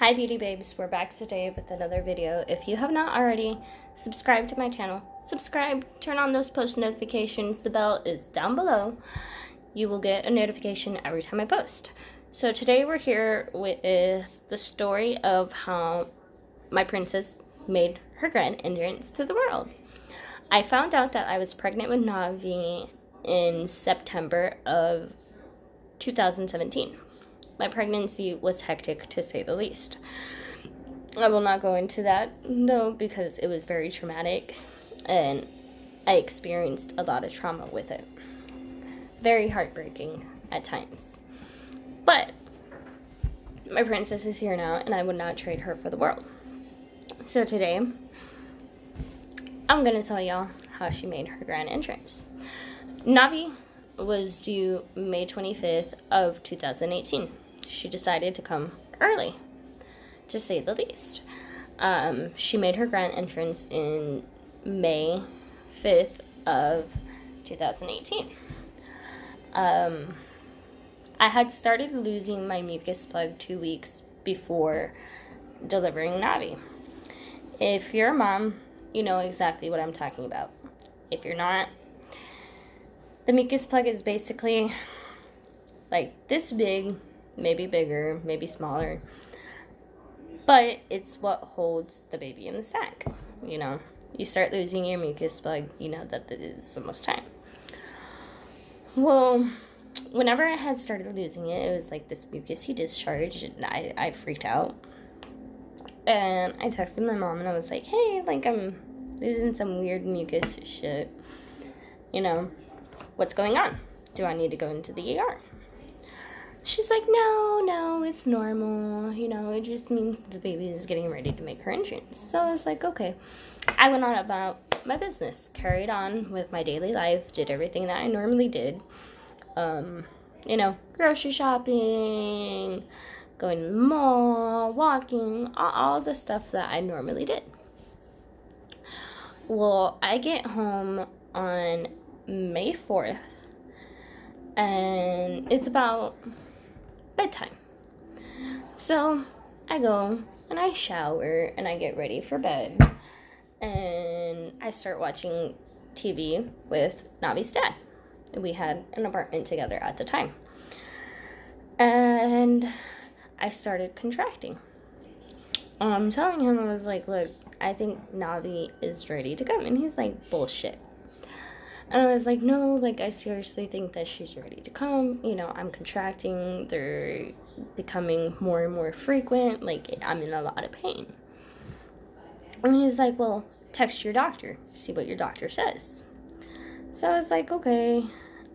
Hi beauty babes, we're back today with another video. If you have not already, subscribe to my channel. Subscribe, turn on those post notifications. The bell is down below. You will get a notification every time I post. So today we're here with the story of how my princess made her grand entrance to the world. I found out that I was pregnant with Navi in September of 2017. My pregnancy was hectic, to say the least. I will not go into that, though, because it was very traumatic, and I experienced a lot of trauma with it. Very heartbreaking at times. But my princess is here now, and I would not trade her for the world. So today, I'm going to tell y'all how she made her grand entrance. Navi was due May 25th of 2018. She decided to come early, to say the least. She made her grand entrance in May 5th of 2018. I had started losing my mucus plug 2 weeks before delivering Navi. If you're a mom, you know exactly what I'm talking about. If you're not, the mucus plug is basically like this big, maybe bigger, maybe smaller, but it's what holds the baby in the sack. You know, you start losing your mucus plug, you know that it's almost time. Well, whenever I had started losing it, it was like this mucusy discharge, and I freaked out. And I texted my mom, and I was like, hey, like, I'm losing some weird mucus shit. You know, what's going on? Do I need to go into the ER? She's like, no, it's normal. You know, it just means the baby is getting ready to make her entrance. So I was like, okay. I went on about my business, carried on with my daily life, did everything that I normally did. You know, grocery shopping, going to the mall, walking, all the stuff that I normally did. Well, I get home on May 4th, and it's about bedtime. So I go and I shower and I get ready for bed, and I start watching TV with Navi's dad. We had an apartment together at the time, and I started contracting. I'm telling him, I was like, look, I think Navi is ready to come. And he's like, bullshit. And I was like, no, like, I seriously think that she's ready to come. You know, I'm contracting. They're becoming more and more frequent. Like, I'm in a lot of pain. And he's like, well, text your doctor. See what your doctor says. So I was like, okay.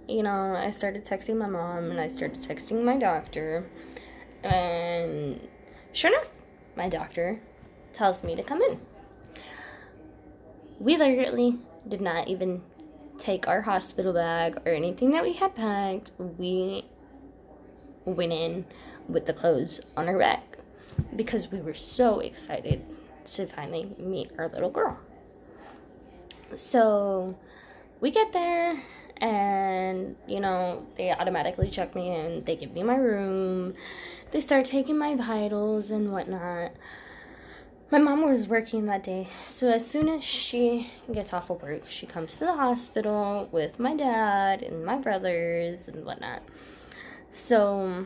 You know, I started texting my mom, and I started texting my doctor. And sure enough, my doctor tells me to come in. We literally did not even take our hospital bag or anything that we had packed. We went in with the clothes on our back because we were so excited to finally meet our little girl. So we get there, and you know, they automatically check me in. They give me my room. They start taking my vitals and whatnot. My mom was working that day, so as soon as she gets off of work, she comes to the hospital with my dad and my brothers and whatnot. So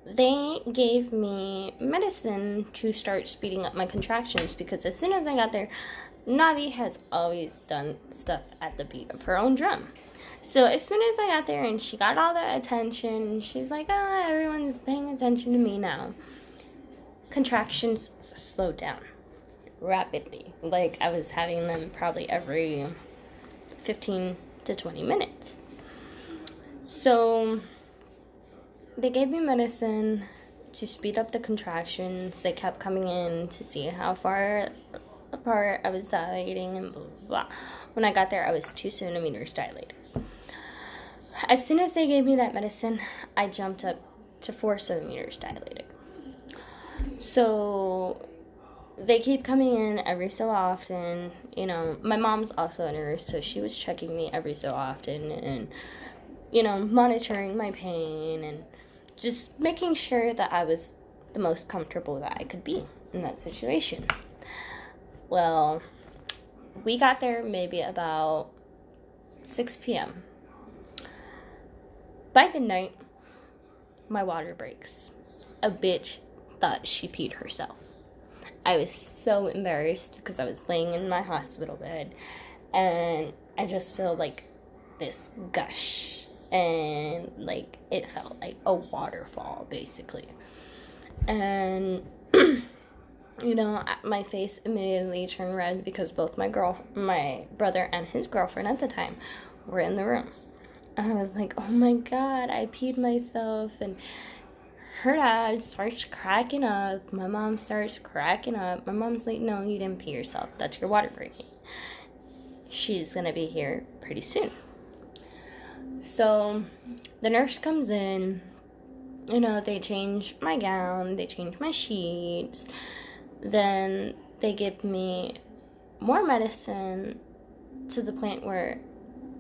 they gave me medicine to start speeding up my contractions, because as soon as I got there, Navi has always done stuff at the beat of her own drum. So as soon as I got there and she got all the attention, she's like, oh, everyone's paying attention to me now. Contractions slowed down rapidly. Like, I was having them probably every 15 to 20 minutes. So they gave me medicine to speed up the contractions. They kept coming in to see how far apart I was dilating and blah, blah, blah. When I got there, I was 2 centimeters dilated. As soon as they gave me that medicine, I jumped up to 4 centimeters dilated. So they keep coming in every so often. You know, my mom's also a nurse, so she was checking me every so often and, you know, monitoring my pain and just making sure that I was the most comfortable that I could be in that situation. Well, we got there maybe about 6 p.m. By midnight, my water breaks. A bitch thought she peed herself. I was so embarrassed because I was laying in my hospital bed and I just feel like this gush, and like it felt like a waterfall basically. And you know, my face immediately turned red because both my brother and his girlfriend at the time were in the room. And I was like, oh my God, I peed myself. And her dad starts cracking up. My mom starts cracking up. My mom's like, no, you didn't pee yourself. That's your water breaking. She's going to be here pretty soon. So the nurse comes in. You know, they change my gown. They change my sheets. Then they give me more medicine to the point where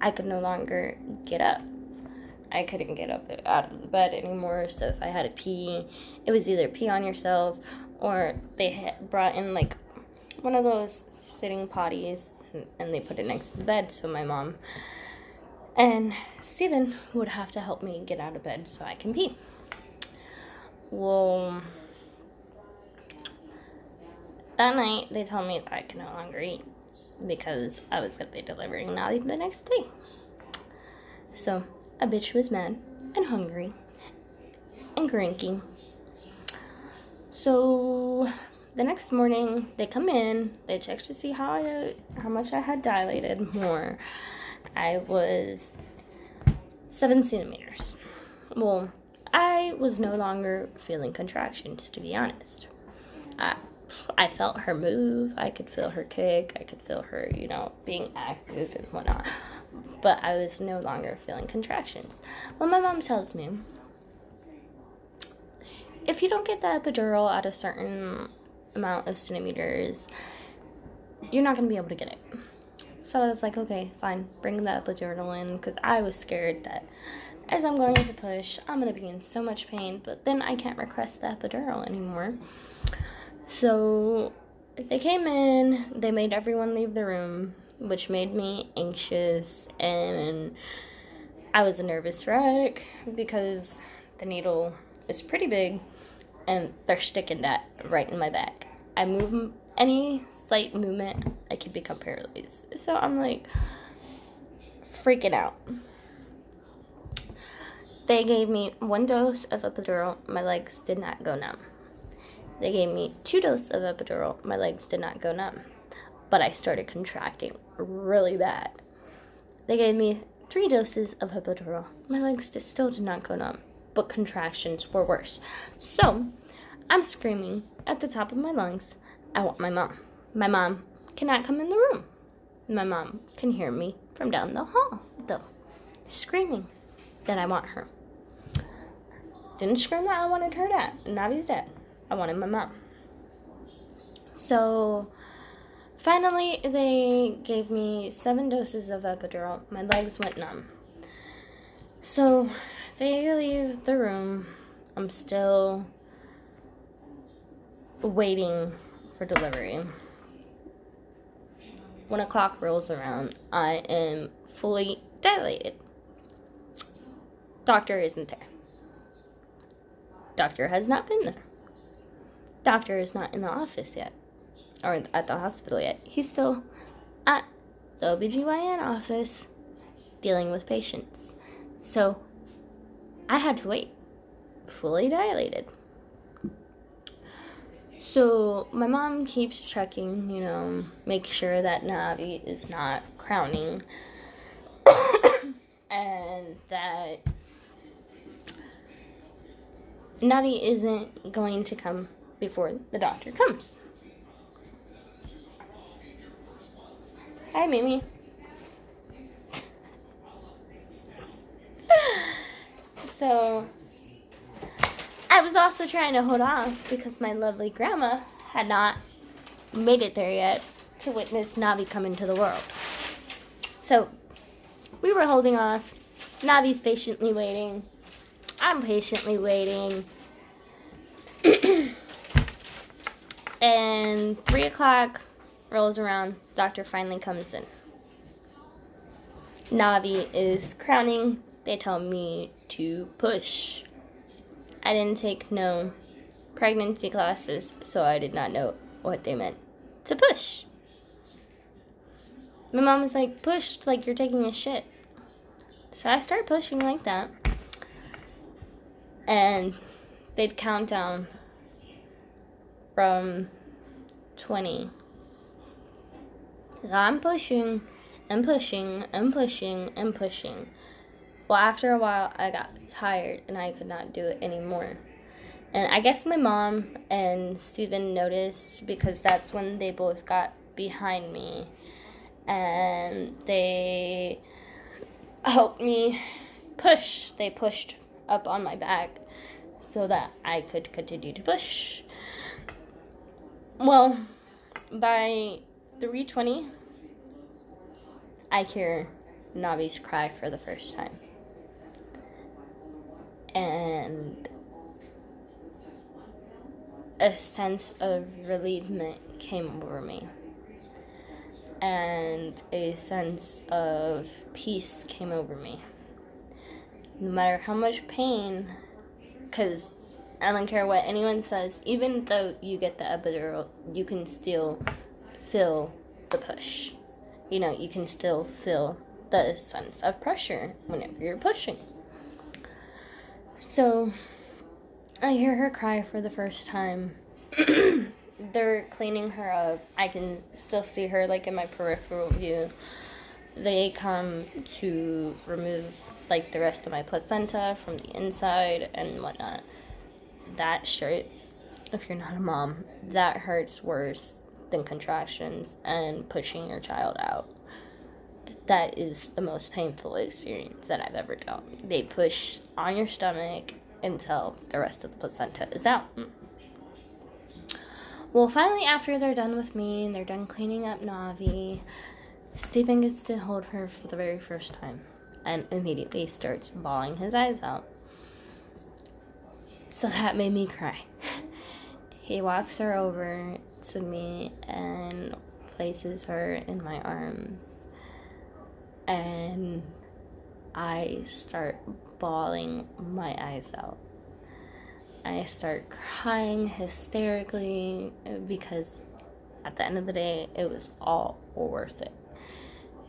I could no longer get up. I couldn't get up out of the bed anymore, so if I had to pee, it was either pee on yourself or they had brought in like one of those sitting potties and they put it next to the bed, so my mom and Steven would have to help me get out of bed so I can pee. Well, that night they told me that I could no longer eat because I was going to be delivering Navi the next day. So a bitch was mad and hungry and cranky. So the next morning they come in, they check to see how much I had dilated more. I was 7 centimeters. Well, I was no longer feeling contractions, to be honest. I felt her move, I could feel her kick, I could feel her, you know, being active and whatnot, but I was no longer feeling contractions. Well, my mom tells me, if you don't get the epidural at a certain amount of centimeters, you're not going to be able to get it. So I was like, okay, fine, bring the epidural in, because I was scared that as I'm going to push, I'm going to be in so much pain, but then I can't request the epidural anymore. So they came in, they made everyone leave the room, which made me anxious, and I was a nervous wreck because the needle is pretty big and they're sticking that right in my back. I move any slight movement, I could become paralyzed. So I'm like freaking out. They gave me 1 dose of epidural, my legs did not go numb. They gave me 2 doses of epidural. My legs did not go numb, but I started contracting really bad. They gave me 3 doses of epidural. My legs still did not go numb, but contractions were worse. So I'm screaming at the top of my lungs, I want my mom. My mom cannot come in the room. My mom can hear me from down the hall, though, screaming that I want her. Didn't scream that I wanted her dad. Navi's dead. I wanted my mom. So finally they gave me 7 doses of epidural. My legs went numb. So they leave the room. I'm still waiting for delivery. When a clock rolls around, I am fully dilated. Doctor isn't there. Doctor has not been there. Doctor is not in the office yet, or at the hospital yet. He's still at the OBGYN office dealing with patients. So I had to wait, fully dilated. So my mom keeps checking, you know, make sure that Navi is not crowning and that Navi isn't going to come before the doctor comes. Hi, Mimi. So I was also trying to hold off because my lovely grandma had not made it there yet to witness Navi come into the world. So we were holding off. Navi's patiently waiting. I'm patiently waiting. And 3 o'clock rolls around. Doctor finally comes in. Navi is crowning. They tell me to push. I didn't take no pregnancy classes, so I did not know what they meant to push. My mom was like, push like you're taking a shit. So I started pushing like that. And they'd count down from 20. So I'm pushing and pushing and pushing and pushing. Well, after a while, I got tired and I could not do it anymore. And I guess my mom and Steven noticed, because that's when they both got behind me. And they helped me push. They pushed up on my back so that I could continue to push. Well, by 3:20, I hear Navi's cry for the first time. And a sense of relievement came over me. And a sense of peace came over me. No matter how much pain, because I don't care what anyone says, even though you get the epidural, you can still feel the push. You know, you can still feel the sense of pressure whenever you're pushing. So, I hear her cry for the first time. They're cleaning her up. I can still see her, like, in my peripheral view. They come to remove, like, the rest of my placenta from the inside and whatnot. That shit, if you're not a mom, that hurts worse than contractions and pushing your child out. That is the most painful experience that I've ever done. They push on your stomach until the rest of the placenta is out. Well, finally, after they're done with me and they're done cleaning up Navi, Stephen gets to hold her for the very first time and immediately starts bawling his eyes out. So that made me cry. He walks her over to me and places her in my arms. And I start bawling my eyes out. I start crying hysterically because at the end of the day, it was all worth it.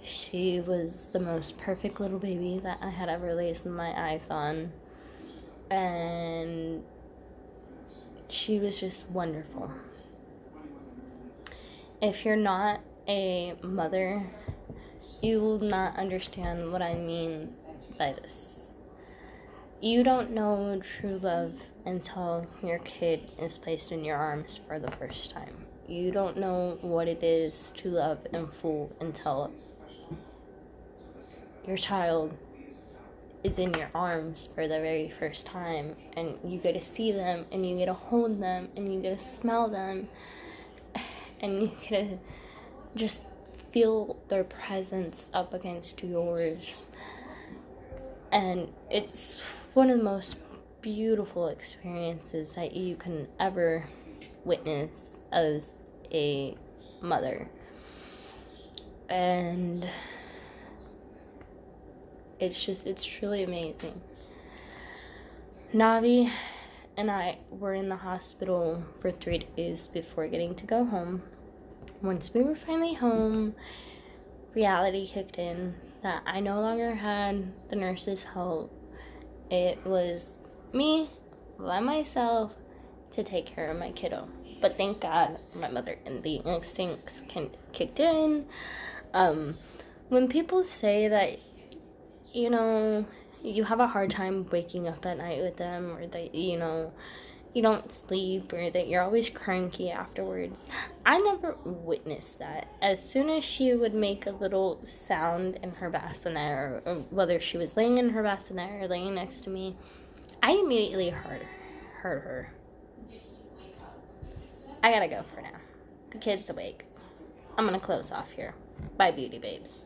She was the most perfect little baby that I had ever laid my eyes on. And she was just wonderful. If you're not a mother, you will not understand what I mean by this. You don't know true love until your kid is placed in your arms for the first time. You don't know what it is to love in full until your child is in your arms for the very first time, and you get to see them, and you get to hold them, and you get to smell them, and you get to just feel their presence up against yours. And it's one of the most beautiful experiences that you can ever witness as a mother. And it's truly amazing. Navi and I were in the hospital for 3 days before getting to go home. Once we were finally home, reality kicked in that I no longer had the nurse's help. It was me by myself to take care of my kiddo. But thank God my mother and the instincts kicked in. When people say that, you know, you have a hard time waking up at night with them, or that, you know, you don't sleep, or that you're always cranky afterwards, I never witnessed that. As soon as she would make a little sound in her bassinet, or whether she was laying in her bassinet or laying next to me, I immediately heard her. I gotta go for now. The kid's awake. I'm gonna close off here. Bye, beauty babes.